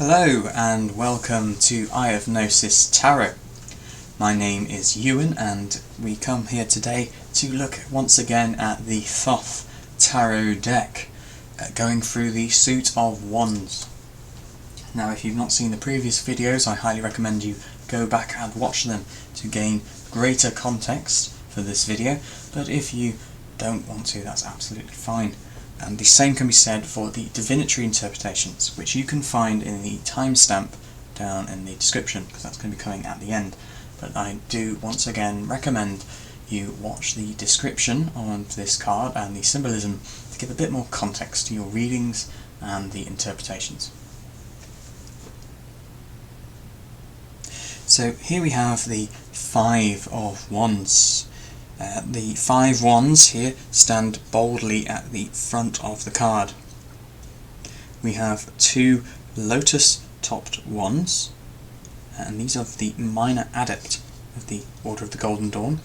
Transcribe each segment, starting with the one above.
Hello and welcome to Eye of Gnosis Tarot. My name is Ewan and we come here today to look once again at the Thoth Tarot deck, going through the suit of wands. Now if you've not seen the previous videos, I highly recommend you go back and watch them to gain greater context for this video, but if you don't want to, that's absolutely fine. And the same can be said for the Divinatory Interpretations, which you can find in the timestamp down in the description, because that's going to be coming at the end. But I do once again recommend you watch the description on this card and the symbolism to give a bit more context to your readings and the interpretations. So here we have the Five of Wands. The 5 wands here stand boldly at the front of the card. We have 2 lotus-topped wands, and these are the minor adept of the Order of the Golden Dawn.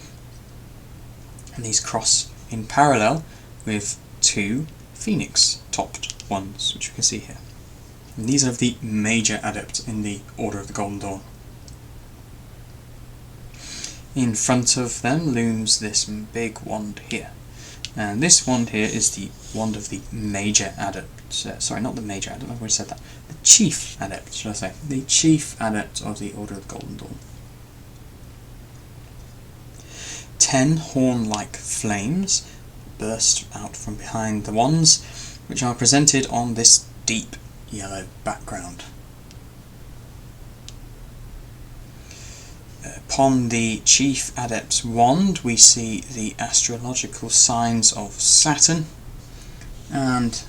And these cross in parallel with 2 phoenix-topped wands, which you can see here. And these are the major adept in the Order of the Golden Dawn. In front of them looms this big wand here, and this wand here is the wand of the major adept, sorry, not the major adept, I've already said that, the chief adept, should I say, the chief adept of the Order of the Golden Dawn. 10 horn-like flames burst out from behind the wands, which are presented on this deep yellow background. Upon the Chief Adept's wand we see the astrological signs of Saturn and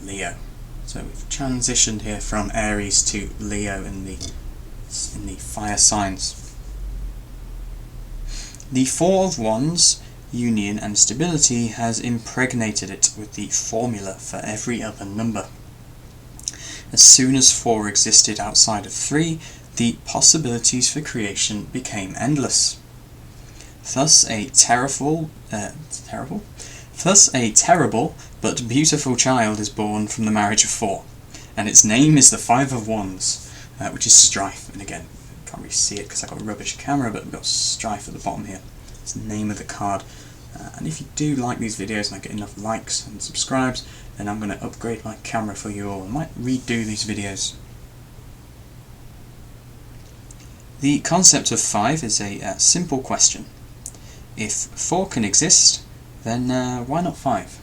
Leo. So we've transitioned here from Aries to Leo in the fire signs. The Four of Wands, union and stability, has impregnated it with the formula for every other number. As soon as 4 existed outside of 3, the possibilities for creation became endless. Thus a terrible but beautiful child is born from the marriage of 4, and its name is the 5 of Wands, which is Strife. And again, you can't really see it because I've got a rubbish camera, but we've got Strife at the bottom here. It's the name of the card. And if you do like these videos and I get enough likes and subscribes, then I'm going to upgrade my camera for you all. I might redo these videos. The concept of 5 is a simple question. If 4 can exist, then why not 5?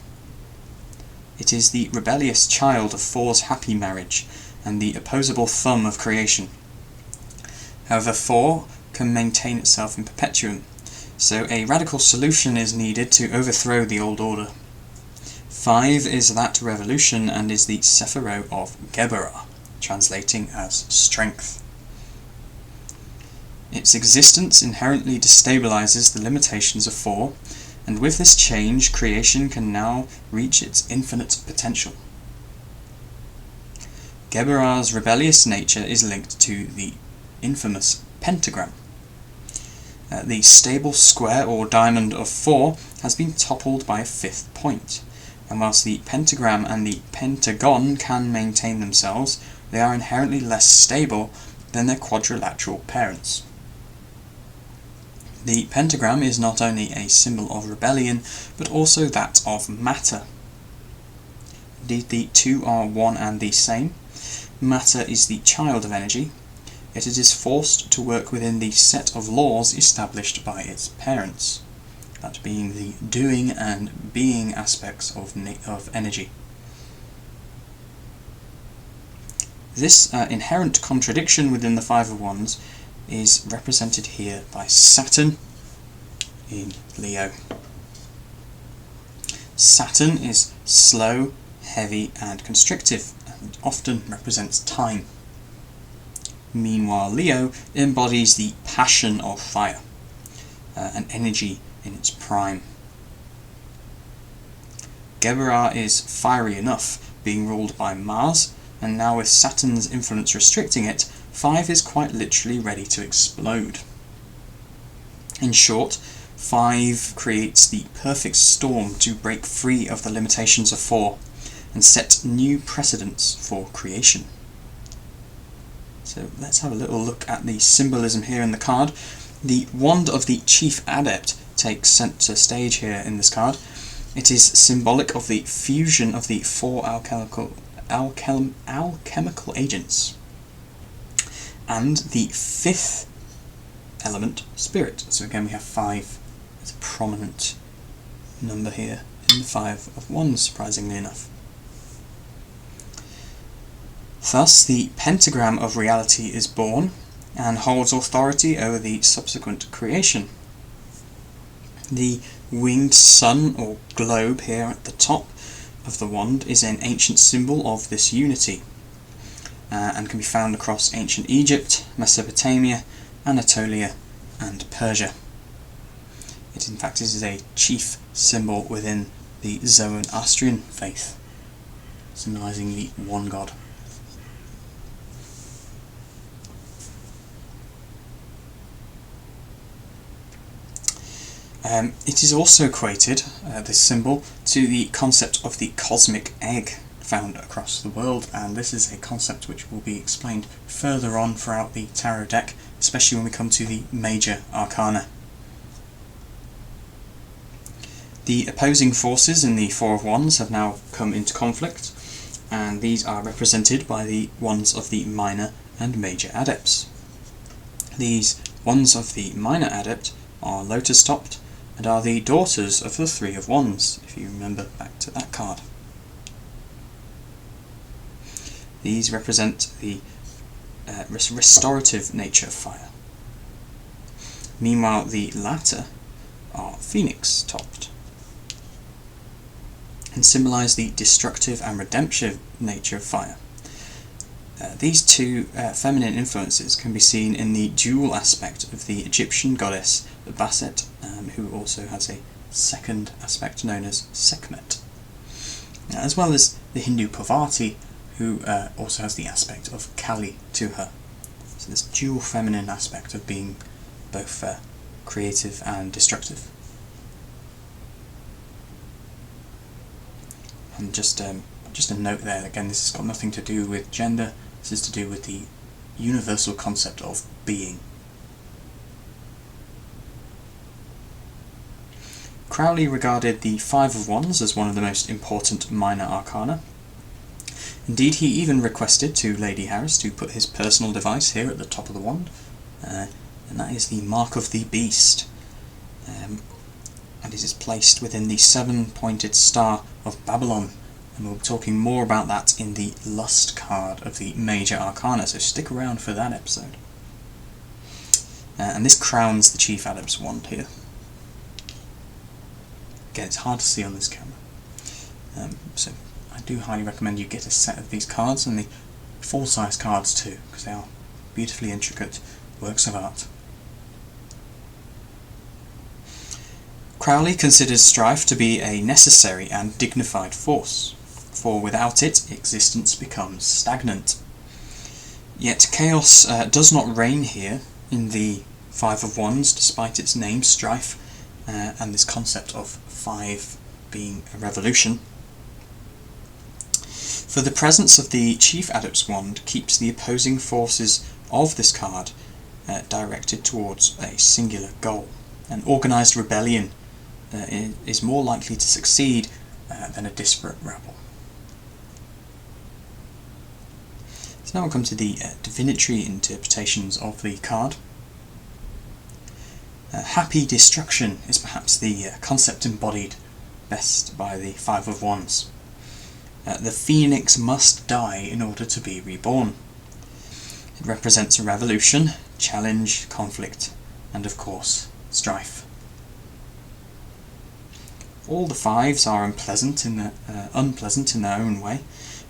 It is the rebellious child of 4's happy marriage, and the opposable thumb of creation. However, 4 can maintain itself in perpetuum, so a radical solution is needed to overthrow the old order. 5 is that revolution and is the Sephiroth of Geberah, translating as strength. Its existence inherently destabilizes the limitations of 4, and with this change, creation can now reach its infinite potential. Geberah's rebellious nature is linked to the infamous pentagram. The stable square or diamond of 4 has been toppled by a 5th point, and whilst the pentagram and the pentagon can maintain themselves, they are inherently less stable than their quadrilateral parents. The pentagram is not only a symbol of rebellion, but also that of matter. Indeed, the two are one and the same. Matter is the child of energy, yet it is forced to work within the set of laws established by its parents, that being the doing and being aspects of energy. This inherent contradiction within the 5 of Wands is represented here by Saturn in Leo. Saturn is slow, heavy and constrictive, and often represents time. Meanwhile, Leo embodies the passion of fire, and energy in its prime. Geberah is fiery enough, being ruled by Mars, and now with Saturn's influence restricting it, 5 is quite literally ready to explode. In short, 5 creates the perfect storm to break free of the limitations of 4 and set new precedents for creation. So let's have a little look at the symbolism here in the card. The Wand of the Chief Adept takes centre stage here in this card. It is symbolic of the fusion of the 4 alchemical agents and the 5th element, spirit. So again we have 5 as a prominent number here in the 5 of Wands, surprisingly enough. Thus the pentagram of reality is born and holds authority over the subsequent creation. The winged sun or globe here at the top of the wand is an ancient symbol of this unity and can be found across ancient Egypt, Mesopotamia, Anatolia and Persia. It in fact is a chief symbol within the Zoroastrian faith, symbolising the one god. It is also equated, this symbol, to the concept of the cosmic egg found across the world, and this is a concept which will be explained further on throughout the tarot deck, especially when we come to the Major Arcana. The opposing forces in the Four of Wands have now come into conflict, and these are represented by the Wands of the Minor and Major Adepts. These Wands of the Minor Adept are lotus-topped, and are the daughters of the Three of Wands, if you remember back to that card. These represent the restorative nature of fire. Meanwhile, the latter are phoenix-topped, and symbolise the destructive and redemptive nature of fire. These two feminine influences can be seen in the dual aspect of the Egyptian goddess Bastet, who also has a second aspect known as Sekhmet, as well as the Hindu Parvati, who also has the aspect of Kali to her. So this dual feminine aspect of being both creative and destructive. And just a note there, again, this has got nothing to do with gender, this is to do with the universal concept of being. Crowley regarded the Five of Wands as one of the most important minor arcana. Indeed, he even requested to Lady Harris to put his personal device here at the top of the wand, and that is the Mark of the Beast, and it is placed within the 7-pointed star of Babylon, and we'll be talking more about that in the Lust card of the Major Arcana, so stick around for that episode. And this crowns the Chief Adept's wand here. Again, it's hard to see on this camera, so I do highly recommend you get a set of these cards, and the full-size cards too, because they are beautifully intricate works of art. Crowley considers strife to be a necessary and dignified force, for without it, existence becomes stagnant. Yet chaos does not reign here in the Five of Wands, despite its name, strife, and this concept of 5 being a revolution. For the presence of the Chief Adept's wand keeps the opposing forces of this card directed towards a singular goal. An organised rebellion is more likely to succeed than a disparate rabble. So now we'll come to the divinatory interpretations of the card. Happy destruction is perhaps the concept embodied best by the Five of Wands. The phoenix must die in order to be reborn. It represents a revolution, challenge, conflict, and of course, strife. All the fives are unpleasant in their own way,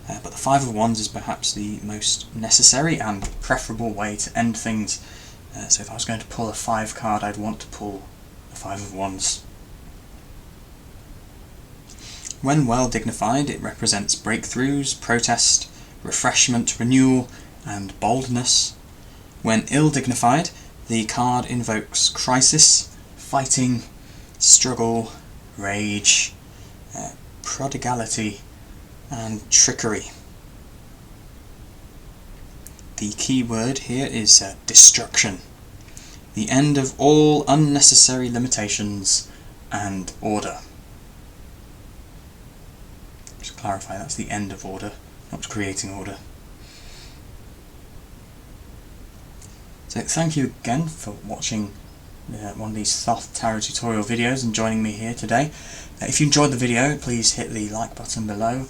but the Five of Wands is perhaps the most necessary and preferable way to end things. So if I was going to pull a 5 card, I'd want to pull the Five of Wands. When well dignified, it represents breakthroughs, protest, refreshment, renewal, and boldness. When ill dignified, the card invokes crisis, fighting, struggle, rage, prodigality, and trickery. the key word here is destruction. The end of all unnecessary limitations and order. Just to clarify, that's the end of order, not creating order. So thank you again for watching one of these Thoth Tarot tutorial videos and joining me here today. If you enjoyed the video, please hit the like button below,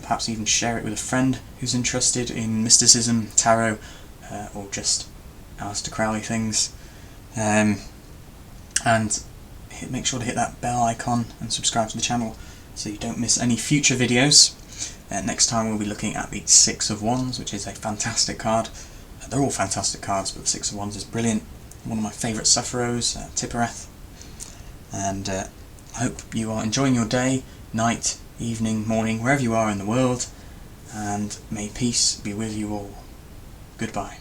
perhaps even share it with a friend who's interested in mysticism, tarot, or just Aleister Crowley things. And make sure to hit that bell icon and subscribe to the channel so you don't miss any future videos. Next time we'll be looking at the Six of Wands, which is a fantastic card. They're all fantastic cards, but the Six of Wands is brilliant. One of my favourite Sufferers, Tippereth. And I hope you are enjoying your day, night, evening, morning, wherever you are in the world. And may peace be with you all. Goodbye.